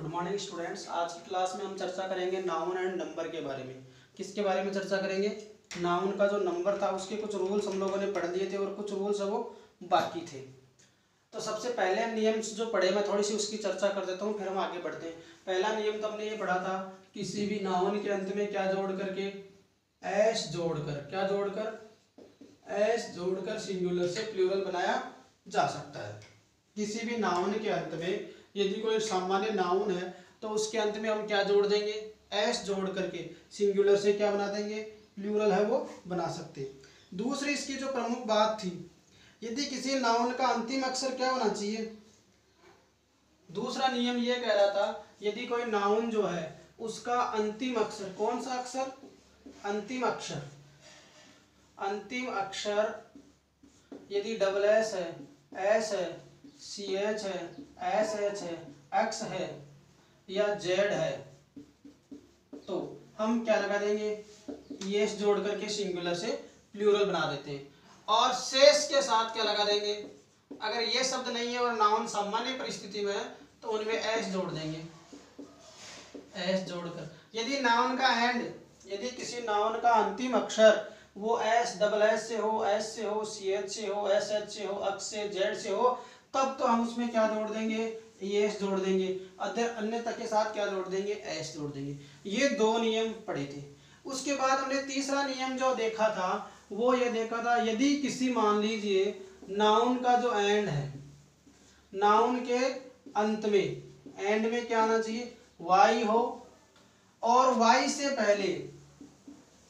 Good morning students. आज की class में हम चर्चा करेंगे नाउन एंड नंबर के बारे में। किसके बारे में चर्चा करेंगे? नाउन का जो नंबर था उसके कुछ रूल्स हम लोगों ने पढ़ लिए थे और कुछ रूल्स वो बाकी थे। तो सबसे पहले नियम जो पढ़े मैं थोड़ी सी उसकी चर्चा कर देता हूँ, फिर हम आगे बढ़ते हैं। पहला नियम तो हमने ये पढ़ा था, किसी भी नाउन के अंत में क्या जोड़ करके, एस जोड़कर, क्या जोड़कर, एस जोड़कर सिंगुलर से प्लूरल बनाया जा सकता है। किसी भी नाउन के अंत में यदि कोई सामान्य नाउन है तो उसके अंत में हम क्या जोड़ देंगे, एस जोड़ करके सिंगुलर से क्या बना देंगे, प्लूरल है वो बना सकते हैं। दूसरी इसकी जो प्रमुख बात थी, यदि किसी नाउन का अंतिम अक्षर क्या होना चाहिए। दूसरा नियम ये कह रहा था, यदि कोई नाउन जो है उसका अंतिम अक्षर, कौन सा अक्षर, अंतिम अक्षर, अंतिम अक्षर यदि डबल एस है, एस है, सी एच है, एस एच है, एक्स है या जेड है, तो हम क्या लगा देंगे, एस जोड़ करके सिंगुलर से प्लूरल बना देते हैं। और शेष के साथ क्या लगा देंगे, अगर ये शब्द नहीं है और नाउन सामान्य परिस्थिति में है तो उनमें एस जोड़ देंगे, एस जोड़कर। यदि नाउन का एंड, यदि किसी नाउन का अंतिम अक्षर वो एस डबल एस से हो, एस से हो, सी एच से हो, एस एच से हो, एक्स से, जेड से हो, तब तो हम उसमें क्या जोड़ देंगे, एस जोड़ देंगे। अन्यथा के साथ क्या जोड़ देंगे, एस जोड़ देंगे। ये दो नियम पढ़े थे। उसके बाद हमने तीसरा नियम जो देखा था वो ये देखा था, यदि किसी, मान लीजिए नाउन का जो एंड है, नाउन के अंत में, एंड में क्या आना चाहिए, वाई हो, और वाई से पहले,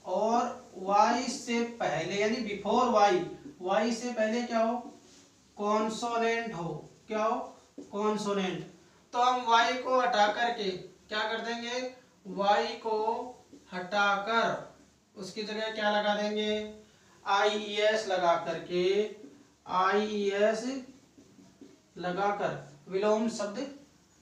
और वाई से पहले यानी बिफोर वाई, वाई से पहले क्या हो, कॉन्सोनेंट हो, क्या हो, कॉन्सोनेंट। तो हम वाई को हटा करके क्या कर देंगे, वाई को हटाकर उसकी जगह क्या लगा देंगे, आई ई एस लगा करके, आई ई एस लगाकर विलोम शब्द,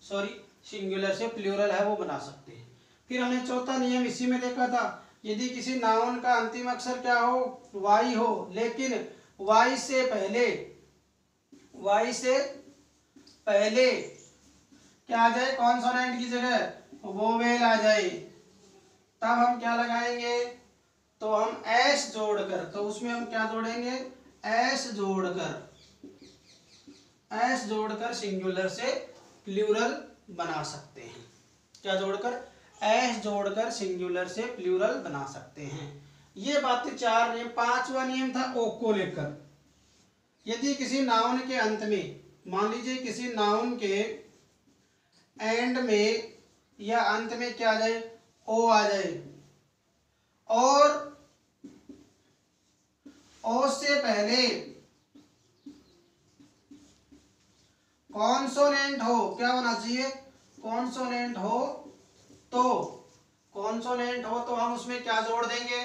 सॉरी सिंगुलर से प्लूरल है वो बना सकते हैं। फिर हमने चौथा नियम इसी में देखा था, यदि किसी नाउन का अंतिम अक्षर क्या हो, वाई हो, लेकिन वाई से पहले, वाई से पहले क्या आ जाए, कॉन्सोनेंट की जगह वोवेल आ जाए, तब हम क्या लगाएंगे, तो हम एस जोड़कर, तो उसमें हम क्या जोड़ेंगे, एस जोड़कर, एस जोड़कर सिंगुलर से प्लूरल बना सकते हैं। क्या जोड़कर, एस जोड़कर सिंगुलर से प्लूरल बना सकते हैं। ये बातें चार नियम। पांचवा नियम था ओ को लेकर, यदि किसी नाउन के अंत में, मान लीजिए किसी नाउन के एंड में या अंत में क्या आ जाए, ओ आ जाए, और ओ से पहले कॉन्सोनेंट हो, क्या होना चाहिए, कॉन्सोनेंट हो, तो कॉन्सोनेंट हो तो हम उसमें क्या जोड़ देंगे,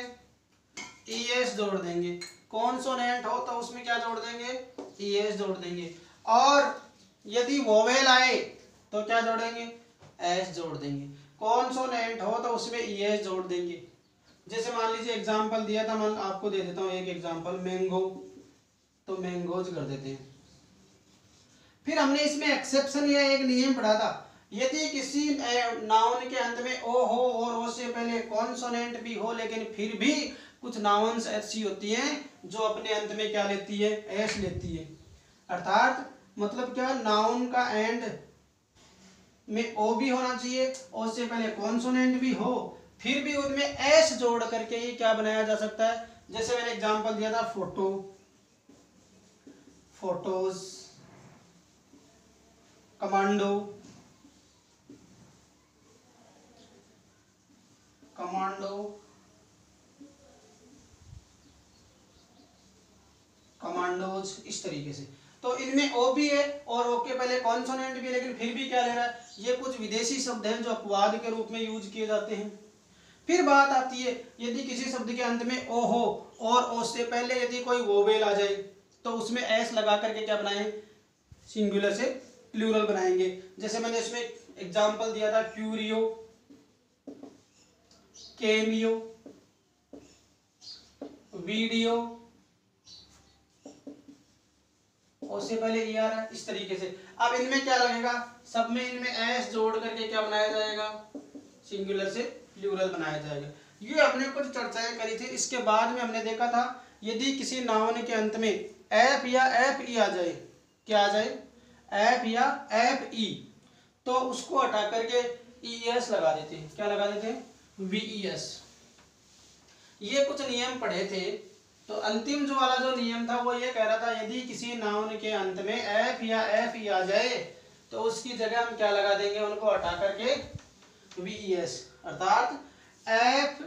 ईएस जोड़ देंगे। कॉन्सोनेंट हो तो उसमें क्या जोड़ देंगे, ईएस जोड़ देंगे। और यदि वोवेल आए तो क्या जोड़ेंगे, एस जोड़ देंगे। कॉन्सोनेंट हो तो उसमें ईएस जोड़ देंगे। जैसे मान लीजिए एग्जांपल दिया था, मैं आपको दे देता हूँ एक एग्जांपल, मैंगो, तो मैंगोज कर देते हैं। फिर हमने इसमें एक्सेप्शन या एक नियम पढ़ा था, यदि किसी नाउन के अंत में ओ हो और ओ से पहले कॉन्सोनेंट भी हो, लेकिन फिर भी कुछ नाउन्स ऐसी होती हैं जो अपने अंत में क्या लेती है, एस लेती है। अर्थात मतलब क्या, नाउन का एंड में ओ भी होना चाहिए, ओ से पहले कॉन्सोनेंट भी हो, फिर भी उनमें एस जोड़ करके ही क्या बनाया जा सकता है। जैसे मैंने एग्जांपल दिया था, photo, photos, commando, commando, commandos, इस तरीके से। तो इनमें ओ भी है और ओ के पहले कॉन्सोनेंट भी है, लेकिन फिर भी क्या ले रहा है, ये कुछ विदेशी शब्द हैं जो अपवाद के रूप में यूज किए जाते हैं। फिर बात आती है, यदि किसी शब्द के अंत में ओ हो और ओ से पहले यदि कोई वोवेल आ जाए तो उसमें एस लगा करके क्या बनाएं, सिंगुलर से प्लूरल बनाएंगे। जैसे मैंने इसमें एग्जांपल दिया था, क्यूरियो, केमियो, वीडियो, ओ से पहले ई आ रहा है, इस तरीके से। अब इनमें क्या लगेगा, सब में इनमें एस जोड़ करके क्या बनाया जाएगा, सिंगुलर से प्लूरल बनाया जाएगा। ये हमने कुछ चर्चाएं करी थी। इसके बाद में हमने देखा था यदि किसी नाउन के अंत में एफ या एफ ई आ जाए, क्या आ जाए, एफ या एफ ई, तो उसको हटा करके ई एस लगा देते हैं। क्या लगा देते हैं, वी ई एस। ये कुछ नियम पढ़े थे। तो अंतिम जो वाला जो नियम था वो ये कह रहा था यदि किसी नाउन के अंत में एफ या एफ ई आ जाए तो उसकी जगह हम क्या लगा देंगे, उनको हटा करके वी ई एस, अर्थात एफ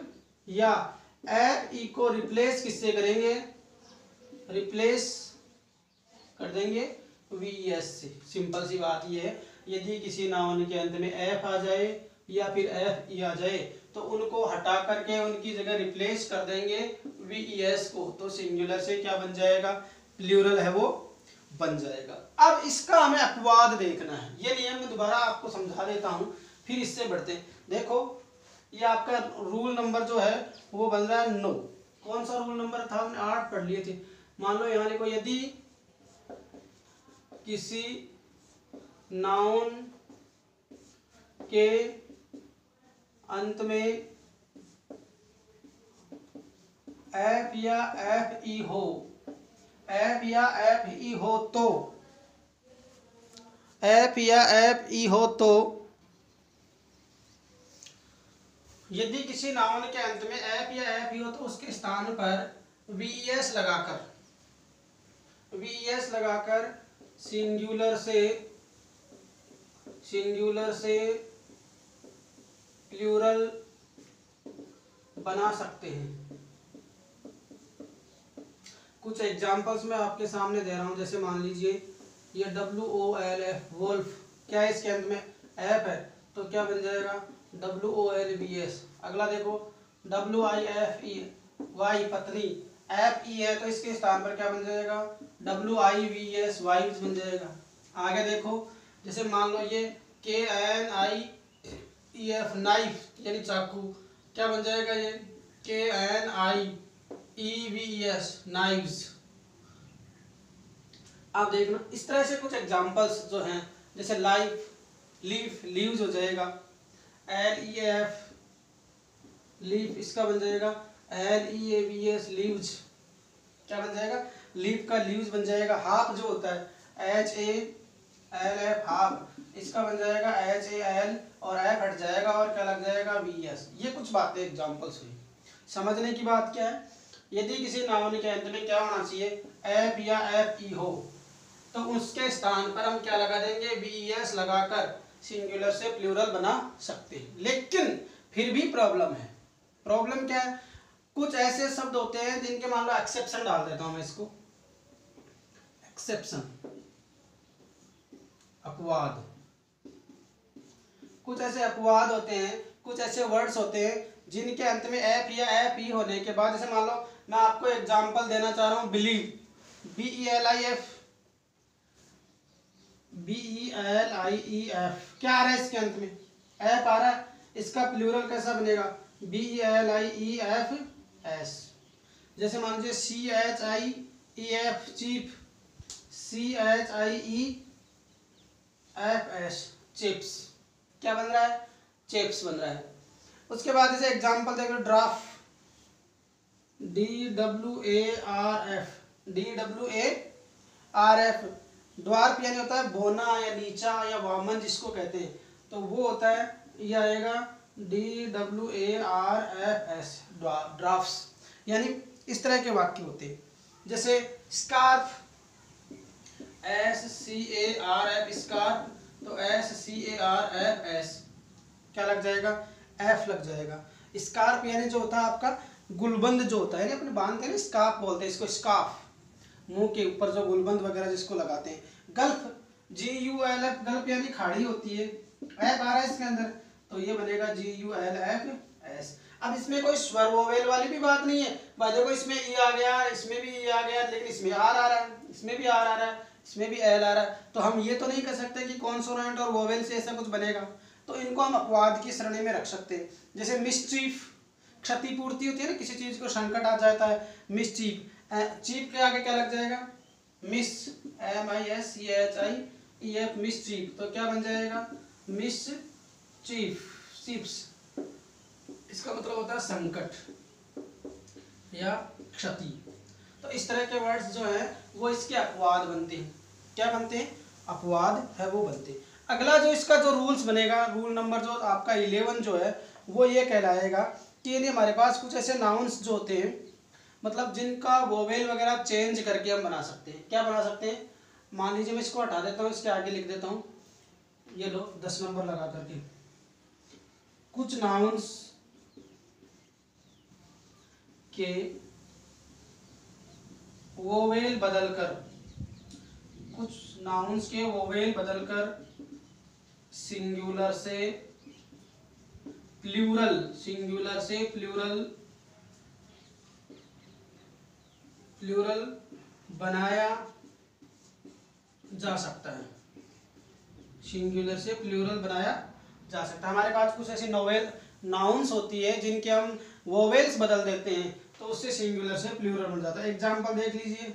या एफ ई को रिप्लेस किससे करेंगे, रिप्लेस कर देंगे वी ई एस से। सिंपल सी बात ये है, यदि किसी नाउन के अंत में एफ आ जाए या फिर एफ ई आ जाए तो उनको हटा करके उनकी जगह रिप्लेस कर देंगे वी ई एस को, तो सिंगुलर से क्या बन जाएगा, प्लूरल है वो बन जाएगा। अब इसका हमें अपवाद देखना है। ये नियम मैं दोबारा आपको समझा देता हूँ, फिर इससे बढ़ते हैं। देखो ये आपका रूल नंबर जो है वो बन रहा है 9। कौन सा रूल नंबर था, हमने 8 पढ़ लिए थे। मान लो यहाँ देखो, यदि किसी नाउन के अंत में एफ या एफ ई हो, एफ या एफ ई हो तो, एफ या एफ ई हो तो, यदि किसी नाउन के अंत में एफ या एफ ई हो तो उसके स्थान पर वी एस लगाकर, वी एस लगाकर सिंगुलर से प्लूरल बना सकते हैं। कुछ एग्जांपल्स मैं आपके सामने दे रहा हूं। जैसे मान लीजिए ये WOLF वोल्फ, क्या है इसके अंत में एफ है तो क्या बन जाएगा WOLVS। अगला देखो WIFE पत्नी, FE है तो इसके स्थान पर क्या बन जाएगा WIVS वाइव्स बन जाएगा। आगे देखो जैसे मान लो ये KNIEF नाइफ यानी चाकू, क्या बन जाएगा ये KNIEVES नाइव्स। आप देखना इस तरह से कुछ एग्जांपल्स जो हैं, जैसे लाइफ लीफ लीव्स हो जाएगा, LEF लीफ, इसका बन जाएगा LEAVS लीव्स, क्या बन जाएगा लीफ का लीव्स बन जाएगा। हाफ जो होता है HALF हाफ, इसका बन जाएगा HAL और F हट जाएगा और क्या लग जाएगा VS। ये कुछ बातें एग्जांपल्स हुई। समझने की बात क्या है, यदि किसी नाउन के अंत में क्या होना चाहिए, एफ या एफ ई हो तो उसके स्थान पर हम क्या लगा देंगे VES लगाकर सिंगुलर से प्लूरल बना सकते हैं। लेकिन फिर भी प्रॉब्लम है। प्रॉब्लम क्या है, कुछ ऐसे शब्द होते हैं जिनके मान लो एक्सेप्शन डाल देता हूं मैं इसको, एक्सेप्शन अपवाद। कुछ ऐसे अपवाद होते हैं, कुछ ऐसे वर्ड्स होते हैं जिनके अंत में एफ या एफ ई होने के बाद, जैसे मान लो मैं आपको एग्जांपल देना चाह रहा हूं बिलीव, BELIF, BELIEF, क्या आ रहा है इसके अंत में एफ आ रहा है, इसका प्लूरल कैसा बनेगा BELIEFS। जैसे मान लीजिए CHIEF चीफ, CHIEFS चिप्स, क्या बन रहा है चिप्स बन रहा है। उसके बाद जैसे एग्जांपल देख लो ड्राफ्ट, DWARF, ड्वार्फ यानी होता है बोना या नीचा या वामन जिसको कहते हैं, तो वो होता है ये आएगा DWARFS ड्राफ्ट्स। यानी इस तरह के वाक्य होते हैं। जैसे स्कार्फ, SCARF स्कार्फ, तो SCARFS क्या लग जाएगा F लग जाएगा। स्कार्फ यानी जो होता है आपका गुलबंद जो होता है, अपने बांधते हैं ना, स्कार्फ बोलते हैं इसको, स्कार्फ मुंह के ऊपर जो गुलबंद वगैरह जिसको लगाते हैं। गल्फ, GULF, गल्फ यानी खाड़ी होती है, F आ रहा है इसके अंदर तो ये बनेगा GULFS। अब इसमें कोई स्वर वोवेल वाली भी बात नहीं है, देखो इसमें ई आ गया, इसमें भी ई आ गया, लेकिन इसमें आर आ रहा है, इसमें भी आर आ रहा है, इसमें भी एल आ रहा है, तो हम ये तो नहीं कह सकते कि कॉन्सोनेंट और वोवेल से ऐसा कुछ बनेगा। तो इनको हम अपवाद की श्रेणी में रख सकते हैं। जैसे मिसचीफ, क्षतिपूर्ति होती है ना, किसी चीज को संकट आ जाता है, मिसचीफ, चीफ के आगे क्या लग जाएगा मिस, MISCHIEF, मिसचीफ, तो क्या बन जाएगा मिसचीफ, चिप्स, इसका मतलब होता है संकट या क्षति। तो इस तरह के वर्ड्स जो है वो इसके अपवाद बनते हैं। क्या बनते हैं? अपवाद है वो बनते हैं। अगला जो इसका जो रूल्स बनेगा, रूल नंबर जो आपका 11 जो है वो ये कहलाएगा कि यानी हमारे पास कुछ ऐसे नाउन्स जो होते हैं, मतलब जिनका वोवेल वगैरह चेंज करके हम बना सकते हैं। क्या बना सकते हैं? मान लीजिए मैं इसको हटा देता हूँ, इसके आगे लिख देता हूँ, ये लो 10 नंबर लगा करके, कुछ नाउन्स के वोवेल बदलकर, कुछ नाउन्स के वोवेल बदलकर सिंगुलर से प्लूरल, सिंगुलर से प्लूरल बनाया जा सकता है, सिंगुलर से प्लूरल बनाया जा सकता है। हमारे पास कुछ ऐसी नोवेल नाउन्स होती है जिनके हम वोवेल्स बदल देते हैं तो उससे सिंगुलर से प्लूरल बन जाता है। एग्जांपल देख लीजिए,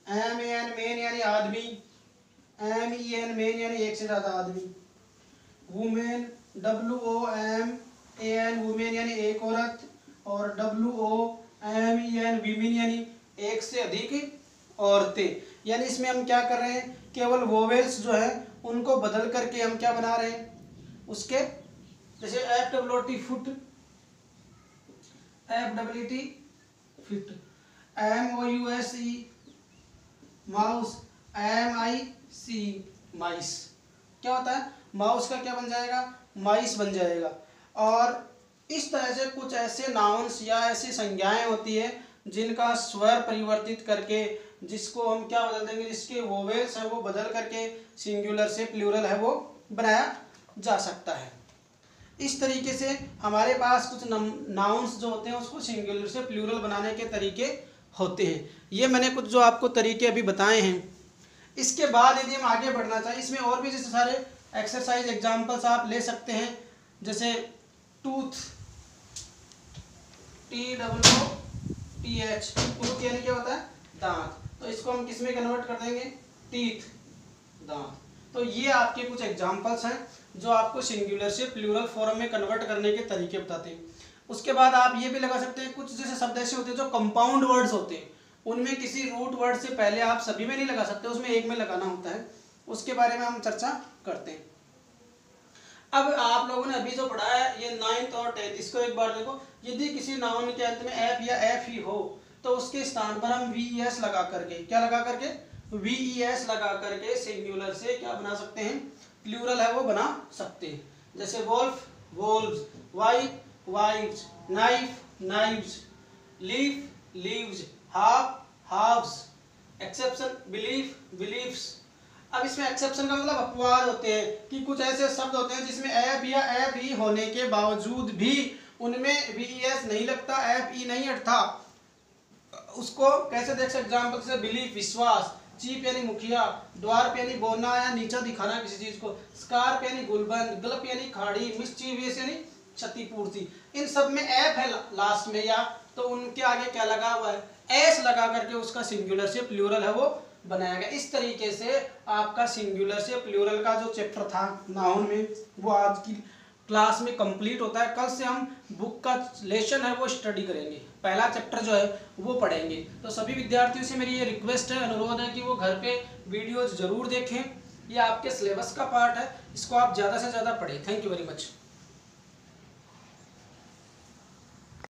MEN मेन यानी आदमी, MEN मेन यानी एक से ज्यादा आदमी, वुमेन WOMAN वुमेन यानी एक औरत, और WOMEN वीमेन यानी एक से अधिक औरतें। यानी इसमें हम क्या कर रहे हैं, केवल वोवेल्स जो है उनको बदल करके हम क्या बना रहे हैं उसके, जैसे FWT foot, FWT fit, MOUSE mouse, MIC माइस। क्या होता है? माउस का क्या बन जाएगा? माइस बन जाएगा। और इस तरह से कुछ ऐसे नाउन्स या ऐसी संज्ञाएं होती है जिनका स्वर परिवर्तित करके, जिसको हम क्या बदल देंगे, जिसके वोवेल्स है वो बदल करके सिंगुलर से प्लूरल है वो बनाया जा सकता है। इस तरीके से हमारे पास कुछ नाउन्स जो होते हैं उसको सिंगुलर से प्लूरल बनाने के तरीके होते हैं। ये मैंने कुछ जो आपको तरीके अभी बताए हैं। इसके बाद यदि हम आगे बढ़ना चाहें, इसमें और भी जैसे सारे एक्सरसाइज एग्जांपल्स आप ले सकते हैं, जैसे टूथ, TOOTH, टूथ यानी क्या होता है? दांत, तो इसको हम किस में कन्वर्ट कर देंगे? टीथ, दांत। तो ये आपके कुछ एग्जांपल्स हैं जो आपको सिंगुलर से प्लूरल फॉर्म में कन्वर्ट करने के तरीके बताते हैं। उसके बाद आप ये भी लगा सकते हैं, कुछ जैसे शब्द ऐसे होते हैं जो कंपाउंड वर्ड्स होते हैं, उनमें किसी रूट वर्ड से पहले आप सभी में नहीं लगा सकते, उसमें एक में लगाना होता है। उसके बारे में हम चर्चा करते हैं। अब आप लोगों ने अभी जो पढ़ा है ये 9th और 10th, इसको एक बार देखो। यदि किसी नाउन के अंत में एफ या एफ ही हो तो उसके स्थान पर हम VES लगा करके, क्या लगा करके? VES लगा करके सिंगुलर से क्या बना सकते हैं? प्लूरल है वो बना सकते हैं। जैसे wolf, wolves, wife, wives, knife, knives, leaf, leaves, half, halfs, exception, belief, beliefs. अब इसमें एक्सेप्शन का मतलब अपवाद होते हैं कि कुछ ऐसे शब्द होते हैं जिसमें एफ या एफ ही होने के बावजूद भी उनमें VES नहीं लगता, FE नहीं हटता। उसको कैसे देख सकते? एग्जाम्पल से बिलीफ, विश्वास, चीप यानी मुखिया, द्वार यानी बोलना या नीचा दिखाना किसी चीज को, स्कार्प यानी गुलबंद, गलप यानी खाड़ी, मिसचीवियस यानी क्षतिपूर्ति। इन सब में एफ है लास्ट में, या तो उनके आगे क्या लगा हुआ है? एस लगा करके उसका सिंगुलर से प्लूरल है वो बनाया गया। इस तरीके से आपका सिंगुलर से प्लूरल का जो चैप्टर था नाउन में वो आज की क्लास में कंप्लीट होता है। कल से हम बुक का लेसन है वो स्टडी करेंगे, पहला चैप्टर जो है वो पढ़ेंगे। तो सभी विद्यार्थियों से मेरी ये रिक्वेस्ट है, अनुरोध है कि वो घर पे वीडियोज जरूर देखें। ये आपके सिलेबस का पार्ट है, इसको आप ज़्यादा से ज़्यादा पढ़ें। Thank you very much.